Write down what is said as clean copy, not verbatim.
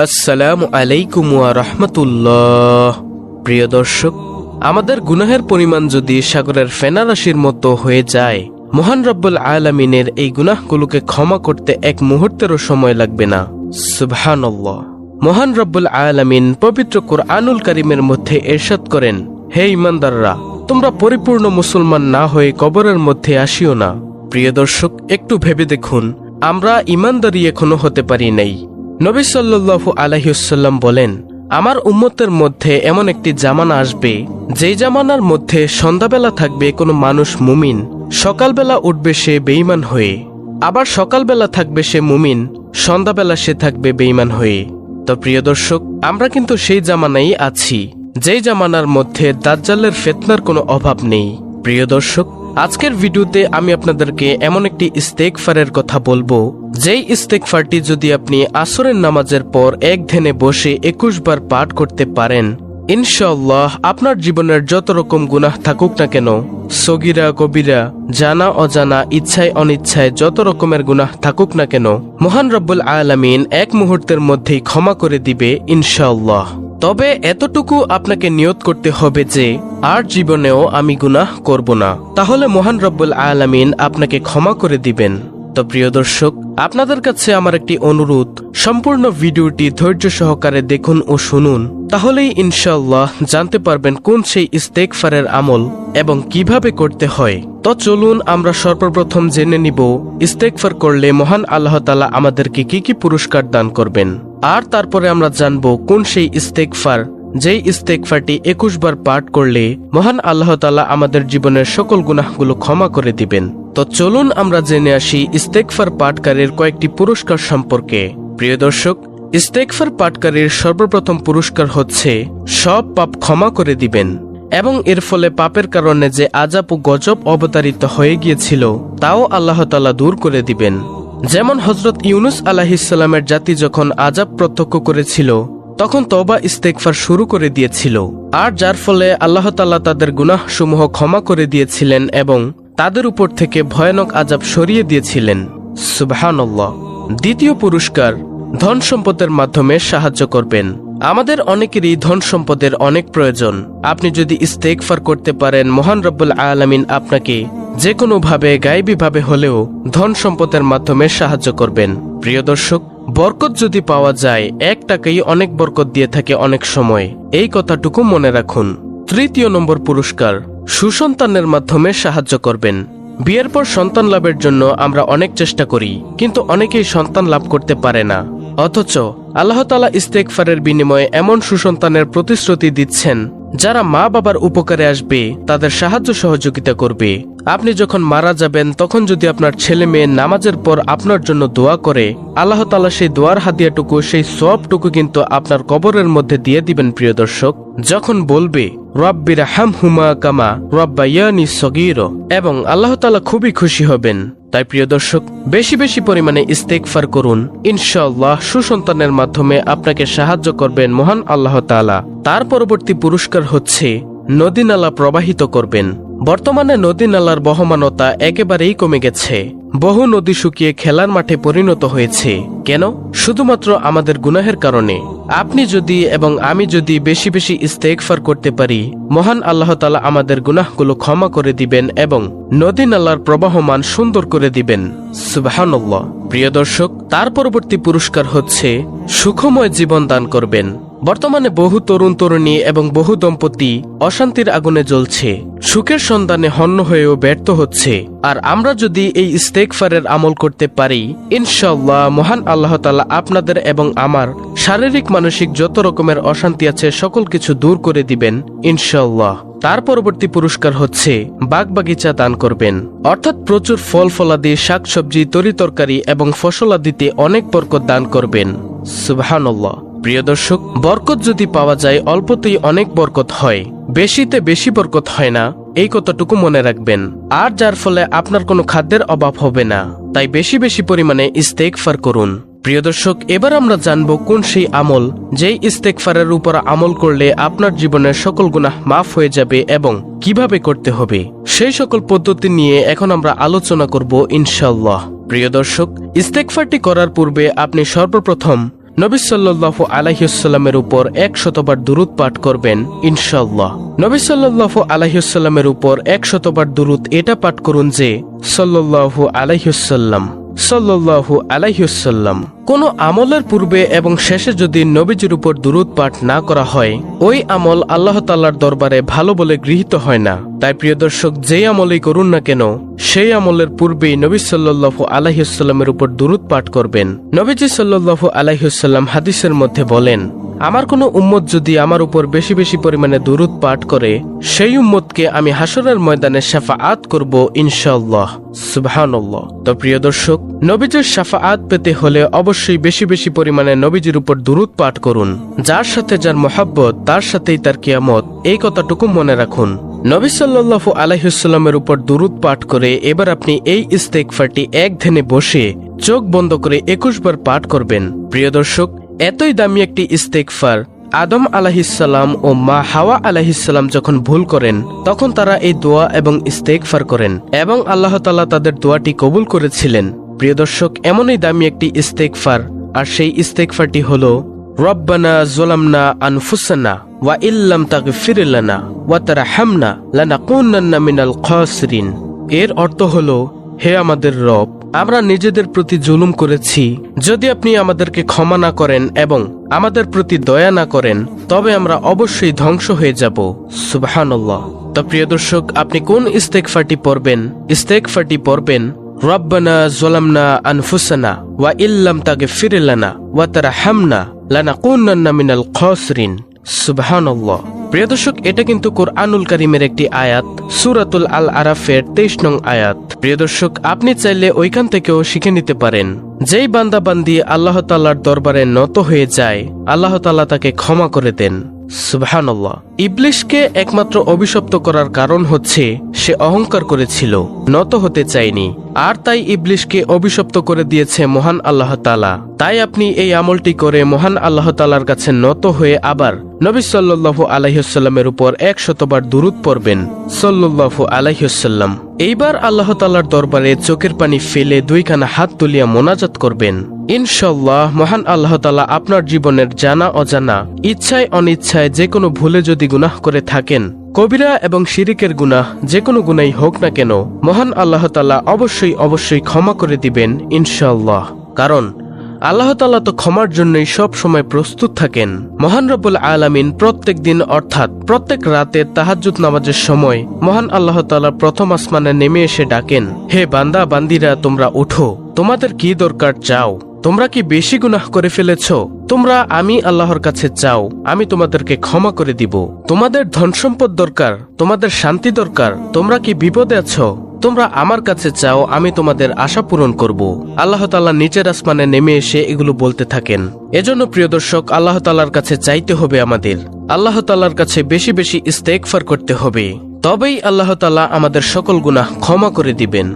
আসসালামু আলাইকুম ওয়া রাহমাতুল্লাহ। প্রিয় দর্শক, আমাদের গুনাহের পরিমাণ যদি সাগরের ফেনা রাশির মতো হয়ে যায়, মহান রব্বুল আলামিনের এই গুনাহগুলোকে ক্ষমা করতে এক মুহূর্তেরও সময় লাগবে না। সুবহানাল্লাহ। মহান রব্বুল আলামিন পবিত্র কুরআনুল কারীমের মধ্যে ইরশাদ করেন, হে ঈমানদাররা, তোমরা পরিপূর্ণ মুসলমান না হয়ে কবরের মধ্যে আসিও না। প্রিয় দর্শক, একটু ভেবে দেখুন, আমরা ঈমানদারি এখনো হতে পারি নাই। নবী সাল্লাল্লাহু আলাইহি ওয়াসাল্লাম বলেন, আমার উম্মতের মধ্যে এমন একটি জামানা আসবে, যেই জামানার মধ্যে সন্ধ্যাবেলা থাকবে কোনো মানুষ মুমিন, সকালবেলা উঠবে সে বেঈমান হয়ে, আবার সকালবেলা থাকবে সে মুমিন, সন্ধ্যাবেলা সে থাকবে বেঈমান হয়ে। তো প্রিয় দর্শক, আমরা কিন্তু সেই জামানায় আছি, যেই জামানার মধ্যে দাজ্জালের ফিতনার কোনো অভাব নেই। প্রিয় দর্শক, আজকের ভিডিওতে আমি আপনাদেরকে এমন একটি ইস্তেগফারের কথা বলবো, যেই ইস্তেগফারটি যদি আপনি আসরের নামাজের পর এক ধ্যানে বসে 21 বার পাঠ করতে পারেন, ইনশাআল্লাহ আপনার জীবনের যত রকম গুনাহ থাকুক না কেন, সগীরা কবিরা, জানা অজানা, ইচ্ছায় অনিচ্ছায় যত রকমের গুনাহ থাকুক না কেন, মহান রব্বুল আলামিন এক মুহূর্তের মধ্যেই ক্ষমা করে দিবে ইনশাআল্লাহ। তবে এতটুকু আপনাকে নিয়ত করতে হবে যে আর জীবনেও আমি গুনাহ করব না, তাহলে মহান রব্বুল আলামিন আপনাকে ক্ষমা করে দিবেন। তো প্রিয় দর্শক, আপনাদের কাছে আমার একটি অনুরোধ, সম্পূর্ণ ভিডিওটি ধৈর্য সহকারে দেখুন ও শুনুন, তাহলেই ইনশাআল্লাহ জানতে পারবেন কোন সেই ইস্তেগফারের আমল এবং কিভাবে করতে হয়। তো চলুন আমরা সর্বপ্রথম জেনে নিব ইস্তেগফার করলে মহান আল্লাহ তাআলা আমাদেরকে কি কি পুরস্কার দান করবেন, আর তারপরে আমরা জানব কোন সেই ইস্তেগফার, যেই ইস্তেগফারটি 21 বার পাঠ করলে মহান আল্লাহ তাআলা আমাদের জীবনের সকল গুনাহগুলো ক্ষমা করে দিবেন। তো চলুন আমরা জেনে আসি ইস্তেগফার পাঠকারীর কয়েকটি পুরস্কার সম্পর্কে। প্রিয় দর্শক, ইস্তেগফার পাঠকারীর সর্বপ্রথম পুরস্কার হচ্ছে সব পাপ ক্ষমা করে দিবেন, এবং এর ফলে পাপের কারণে যে আযাব ও গজব অবতারিত হয়ে গিয়েছিল তাও আল্লাহ তাআলা দূর করে দিবেন। যেমন হযরত ইউনুস আলাইহিস সালামের জাতি যখন আযাব প্রত্যক্ষ করেছিল, তখন তওবা ইস্তেগফার শুরু করে দিয়েছিল, আর যার ফলে আল্লাহ তাআলা তাদের গুনাহ সমূহ ক্ষমা করে দিয়েছিলেন এবং তাদের উপর থেকে ভয়ানক আযাব সরিয়ে দিয়েছিলেন। সুবহানাল্লাহ। দ্বিতীয় পুরস্কার, ধন সম্পদের মাধ্যমে সাহায্য করবেন। আমাদের অনেকেরই ধন সম্পদের অনেক প্রয়োজন। আপনি যদি ইস্তেগফার করতে পারেন, মহান রব্বুল আলামিন আপনাকে যে কোনো ভাবে, গায়েবী ভাবে হলেও ধন সম্পদের মাধ্যমে সাহায্য করবেন। প্রিয় দর্শক, বরকত যদি পাওয়া যায়, 1 টাকাই অনেক বরকত দিয়ে থাকে অনেক সময়, এই কথাটুকু মনে রাখুন। তৃতীয় নম্বর পুরস্কার, সুসন্তানের মাধ্যমে সাহায্য করবেন। বিয়ের পর সন্তান লাভের জন্য আমরা অনেক চেষ্টা করি, কিন্তু অনেকেই সন্তান লাভ করতে পারে না, অথচ আল্লাহ তাআলা ইস্তেগফারের বিনিময়ে এমন সুসন্তানের প্রতিশ্রুতি দিচ্ছেন যারা মা বাবার উপকারে আসবে, তাদের সাহায্য সহযোগিতা করবে। আপনি যখন মারা যাবেন, তখন যদি আপনার ছেলে মেয়ে নামাজের পর আপনার জন্য দোয়া করে, আল্লাহ তাআলা সেই দোয়ার হাদিয়াটুকু, সেই সওয়াবটুকু কিন্তু আপনার কবরের মধ্যে দিয়ে দিবেন। প্রিয় দর্শক, যখন বলবে রব্বিরহামহুমা কামা রাব্বায়ানি সগীরা, এবং আল্লাহ তাআলা খুবই খুশি হবেন। তাই প্রিয় দর্শক, বেশি বেশি পরিমাণে ইস্তেগফার করুন, ইনশাআল্লাহ সুসন্তানের মাধ্যমে আপনাকে সাহায্য করবেন মহান আল্লাহ তাআলা। তার পরবর্তী পুরস্কার হচ্ছে নদী নালা প্রবাহিত করবেন। বর্তমানে নদী নালার বহমানতা একেবারেই কমে গেছে। বহু নদী শুকিয়ে খেলার মাঠে পরিণত হয়েছে। কেন? শুধুমাত্র আমাদের গুনাহের কারণে। আপনি যদি এবং আমি যদি বেশি বেশি ইস্তেগফার করতে পারি, মহান আল্লাহ তাআলা আমাদের গুনাহগুলো ক্ষমা করে দিবেন এবং নদী নালার প্রবাহমান সুন্দর করে দিবেন। সুবহানাল্লাহ। প্রিয় দর্শক, তার পরবর্তী পুরস্কার হচ্ছে সুখময় জীবন দান করবেন। বর্তমানে বহু তরুণ তরুণী এবং বহু দম্পতি অশান্তির আগুনে জ্বলছে, সুখের সন্ধানে হন্য হয়েও ব্যর্থ হচ্ছে। আর আমরা যদি এই ইস্তেগফারের আমল করতে পারি, ইনশাআল্লাহ মহান আল্লাহ তাআলা আপনাদের এবং আমার শারীরিক মানসিক যত রকমের অশান্তি আছে সকল কিছু দূর করে দিবেন ইনশাআল্লাহ। তার পরবর্তী পুরস্কার হচ্ছে বাগবাগিচা দান করবেন, অর্থাৎ প্রচুর ফল ফলাদি, শাকসবজি, তরিতরকারি এবং ফসলাদিতে অনেক বরকত দান করবেন। সুবহানাল্লাহ। প্রিয় দর্শক, বরকত যদি পাওয়া যায়, অল্পতেই অনেক বরকত হয়, বেশিতে বেশি বরকত হয় না, এই কথাটুকু মনে রাখবেন। আর যার ফলে আপনার কোনো খাদ্যের অভাব হবে না। তাই বেশি বেশি পরিমাণে ইস্তেগফার করুন। প্রিয় দর্শক, এবার আমরা জানব কোন সেই আমল, যেই ইস্তেগফারের উপর আমল করলে আপনার জীবনের সকল গুনাহ মাফ হয়ে যাবে এবং কিভাবে করতে হবে। সেই সকল পদ্ধতি নিয়ে এখন আমরা আলোচনা করব ইনশাআল্লাহ। প্রিয় দর্শক, ইস্তেগফারটি করার পূর্বে আপনি সর্বপ্রথম নবী সাল্লাল্লাহু আলাইহি ওয়াসাল্লামের উপর 100বার দুরূদ পাঠ করবেন ইনশাআল্লাহ। নবী সাল্লাল্লাহু আলাইহি ওয়াসাল্লামের উপর 100বার দুরূদ এটা পাঠ করুন যে সাল্লাল্লাহু আলাইহি ওয়াসাল্লাম, সাল্লাল্লাহু আলাইহি ওয়াসাল্লাম। কোনো আমলের পূর্বে এবং শেষে যদি নবীজির উপর দুরূদ পাঠ না করা হয়, ওই আমল আল্লাহ তাআলার দরবারে ভালো বলে গৃহীত হয় না। তাই প্রিয় দর্শক, যেই আমলই করুন না কেন, সেই আমলের পূর্বেই নবী সাল্লাল্লাহু আলাইহি ওয়াসাল্লামের উপর দুরূদ পাঠ করবেন। নবীজি সাল্লাল্লাহু আলাইহি ওয়াসাল্লাম হাদিসের মধ্যে বলেন, আমার কোনো উম্মত যদি আমার উপর বেশি বেশি পরিমাণে দুরূদ পাঠ করে, সেই উম্মতকে আমি হাসরের ময়দানে শাফাআত করব ইনশাআল্লাহ। সুবহানাল্লাহ। তো প্রিয় দর্শক, নবীজির শাফাআত পেতে হলে অবশ্যই বেশি বেশি পরিমাণে নবীজির উপর দুরূদ পাঠ করুন। যার সাথে যার মহব্বত, তার সাথেই তার কিয়ামত, এই কথাটুকু মনে রাখুন। নবী সাল্লাল্লাহু আলাইহি ওয়াসাল্লামের উপর দুরূদ পাঠ করে এবার আপনি এই ইস্তেগফারটি এক ধ্যানে বসে চোখ বন্ধ করে 21 বার পাঠ করবেন। প্রিয় দর্শক, এতই দামি একটি ইস্তেগফার আদম আলাইহিসসালাম ও মা হাওয়া আলাইহিসসালাম যখন ভুল করেন, তখন তারা এই দোয়া এবং ইস্তেগফার করেন এবং আল্লাহ তাআলা তাদের দোয়াটি কবুল করেছিলেন। প্রিয় দর্শক, এমনই দামি একটি ইস্তেগফার, আর সেই ইস্তেগফারটি হলো রব্বানা যালামনা আনফুসানা ওয়া ইল্লাম তাগফির লানা ওয়া তারহামনা লানাকুনান্না মিনাল খাসিরিন। এর অর্থ হলো, হে আমাদের রব, আমরা নিজেদের প্রতি জুলুম করেছি। যদি আপনি আমাদেরকে ক্ষমা না করেন এবং আমাদের প্রতি দয়া না করেন, তবে আমরা অবশ্যই ধ্বংস হয়ে যাব। সুবহানাল্লাহ। তো প্রিয় দর্শক, আপনি কোন ইস্তেগফারটি পড়বেন? ইস্তেগফারটি পড়বেন রব্বানা যালামনা আনফুসানা ওয়া ইল্লাম তাগফির লানা ওয়া তারহামনা লানাকুনান্না মিনাল খাসিরিন। সুবহানাল্লাহ। প্রিয় দর্শক, এটা কিন্তু কোরআনুল কারীমের একটি আয়াত, সূরাতুল আল আরাফের 23 নং আয়াত। প্রিয় দর্শক, আপনি চাইলে ওইখান থেকেও শিখে নিতে পারেন। যেই বান্দা বান্দি আল্লাহ তাআলার দরবারে নত হয়ে যায়, আল্লাহ তাআলা তাকে ক্ষমা করে দেন। সুবহানাল্লাহ। ইবলিশকে একমাত্র অভিশপ্ত করার কারণ হচ্ছে সে অহংকার করেছিল, নত হতে চায়নি, আর তাই ইবলিশকে অভিশপ্ত করে দিয়েছে মহান আল্লাহ তাআলা। তাই আপনি এই আমলটি করে মহান আল্লাহ তাআলার কাছে নত হয়ে আবার নবী সাল্লাল্লাহু আলাইহি ওয়াসাল্লামের উপর 100বার দুরূদ পড়বেন সাল্লাল্লাহু আলাইহি ওয়াসাল্লাম। এইবার আল্লাহ তাআলার দরবারে চোখের পানি ফেলে দুইখানা হাত তুলিয়া মোনাজাত করবেন। ইনশাআল্লাহ মহান আল্লাহ তাআলা আপনার জীবনের জানা অজানা, ইচ্ছায় অনিচ্ছায় যে কোনো ভুলে যদি গুনাহ করে থাকেন, কবিরা এবং শিরিকের গুনাহ যে কোনো গুনাহই হোক না কেন, মহান আল্লাহ তাআলা অবশ্যই অবশ্যই ক্ষমা করে দিবেন ইনশাআল্লাহ। কারণ আল্লাহ তাআলা তো ক্ষমার জন্যই সব সময় প্রস্তুত থাকেন। মহান রব্বুল আলামিন প্রত্যেক দিন অর্থাৎ প্রত্যেক রাতে তাহাজ্জুদ নামাজের সময় মহান আল্লাহ তাআলা প্রথম আসমানে নেমে এসে ডাকেন, হে বান্দা বান্দিরা, তোমরা উঠো, তোমাদের কি দরকার চাও? তোমরা কি বেশি গুনাহ করে ফেলেছ? তোমরা আমি আল্লাহর কাছে চাও, আমি তোমাদেরকে ক্ষমা করে দিব। তোমাদের ধন সম্পদ দরকার, তোমাদের শান্তি দরকার, তোমরা কি বিপদে আছো? তোমরা আমার কাছে চাও, আমি তোমাদের আশা পূরণ করব। আল্লাহ তাআলা নিচের আসমানে নেমে এসে এগুলো বলতে থাকেন। এজন্য প্রিয় দর্শক, আল্লাহ তাআলার কাছে চাইতে হবে আমাদের, আল্লাহ তাআলার কাছে বেশি বেশি ইস্তেগফার করতে হবে, তবেই আল্লাহ তাআলা আমাদের সকল গুনাহ ক্ষমা করে দিবেন।